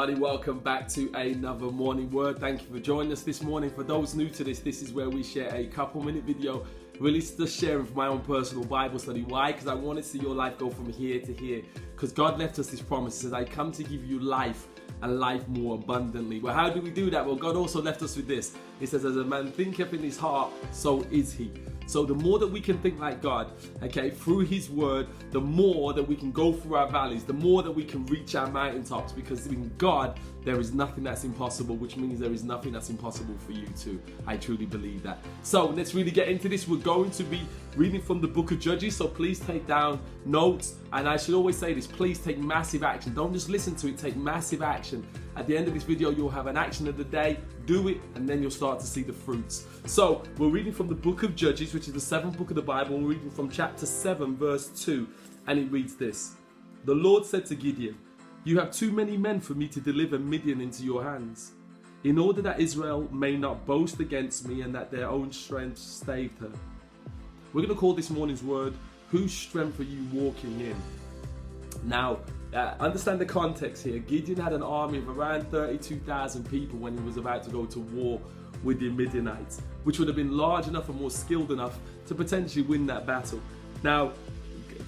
everybody, welcome back to another morning word. Thank you for joining us this morning. For those new to this is where we share a couple-minute video, really just sharing from my own personal Bible study. Why? Because I want to see your life go from here to here. Because God left us this promise. He says, I come to give you life and life more abundantly. Well, how do we do that? Well, God also left us with this. He says, as a man thinketh in his heart, so is he. So the more that we can think like God, okay, through his word, the more that we can go through our valleys, the more that we can reach our mountaintops, because in God, there is nothing that's impossible, which means there is nothing that's impossible for you too. I truly believe that. So let's really get into this. We're going to be reading from the book of Judges, so please take down notes. And I should always say this, please take massive action. Don't just listen to it, take massive action. At the end of this video, you'll have an action of the day. Do it, and then you'll start to see the fruits. So we're reading from the book of Judges, which is the seventh book of the Bible. We're reading from chapter 7, verse 2, and it reads this. The Lord said to Gideon, you have too many men for me to deliver Midian into your hands, in order that Israel may not boast against me and that their own strength saved her. We're going to call this morning's word, whose strength are you walking in? Now, understand the context here. Gideon had an army of around 32,000 people when he was about to go to war with the Midianites, which would have been large enough and more skilled enough to potentially win that battle. Now,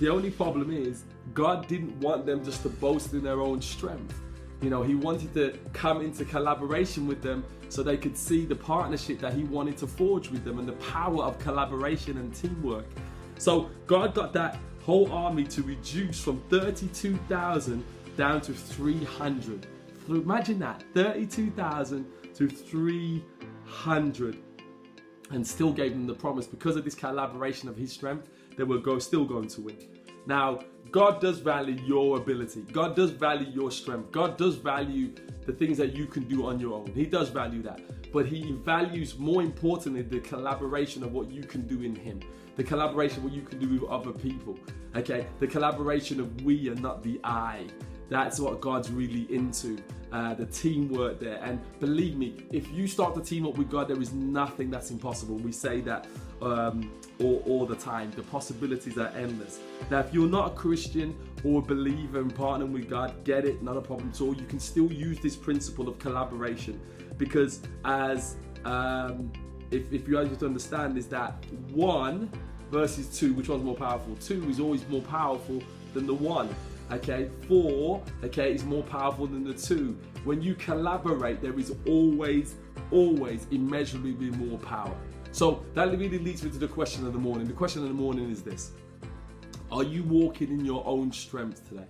the only problem is, God didn't want them just to boast in their own strength. You know, he wanted to come into collaboration with them so they could see the partnership that he wanted to forge with them and the power of collaboration and teamwork. So God got that whole army to reduce from 32,000 down to 300. So imagine that, 32,000 to 300, and still gave them the promise because of this collaboration of his strength, they were still going to win. Now, God does value your ability. God does value your strength. God does value the things that you can do on your own. He does value that. But he values, more importantly, the collaboration of what you can do in him. The collaboration of what you can do with other people. Okay? The collaboration of we and not the I. That's what God's really into. The teamwork there. And believe me, if you start to team up with God, there is nothing that's impossible. We say that all the time. The possibilities are endless. Now, if you're not a Christian or a believer and partnering with God, get it, not a problem at all. You can still use this principle of collaboration, because as if you have to understand is that 1 versus 2, which one's more powerful? 2 is always more powerful than the 1. Okay, 4, okay, is more powerful than the 2. When you collaborate, there is always immeasurably more power. So that really leads me to the question of the morning. The question of the morning is this. Are you walking in your own strength today?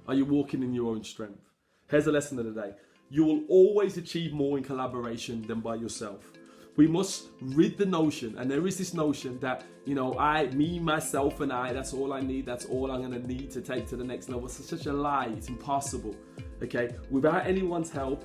Are you walking in your own strength? Here's the lesson of the day. You will always achieve more in collaboration than by yourself. We must rid the notion, and there is this notion that, you know, me, myself, and I, that's all I need, that's all I'm going to need to take to the next level. It's such a lie. It's impossible. Okay? Without anyone's help,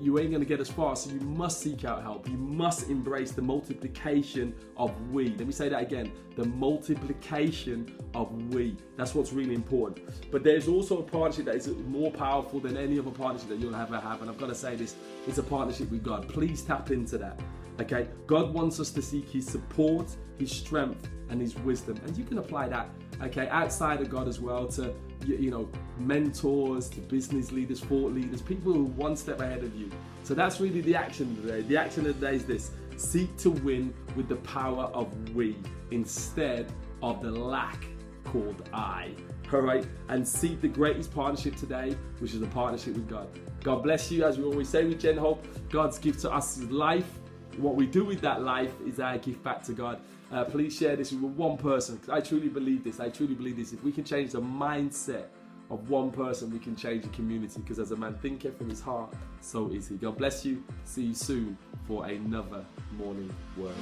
you ain't going to get as far. So you must seek out help. You must embrace the multiplication of we. Let me say that again. The multiplication of we. That's what's really important. But there's also a partnership that is more powerful than any other partnership that you'll ever have. And I've got to say this, it's a partnership with God. Please tap into that. Okay? God wants us to seek his support, his strength, and his wisdom. And you can apply that, okay, outside of God as well, to, you know, mentors, to business leaders, thought leaders, people who are one step ahead of you. So that's really the action of the day. The action of the day is this. Seek to win with the power of we instead of the lack called I. All right? And seek the greatest partnership today, which is a partnership with God. God bless you. As we always say with Gen Hope, God's gift to us is life. What we do with that life is our gift back to God. Please share this with one person. I truly believe this. I truly believe this. If we can change the mindset of one person, we can change the community. Because as a man thinketh in his heart, so is he. God bless you. See you soon for another morning word.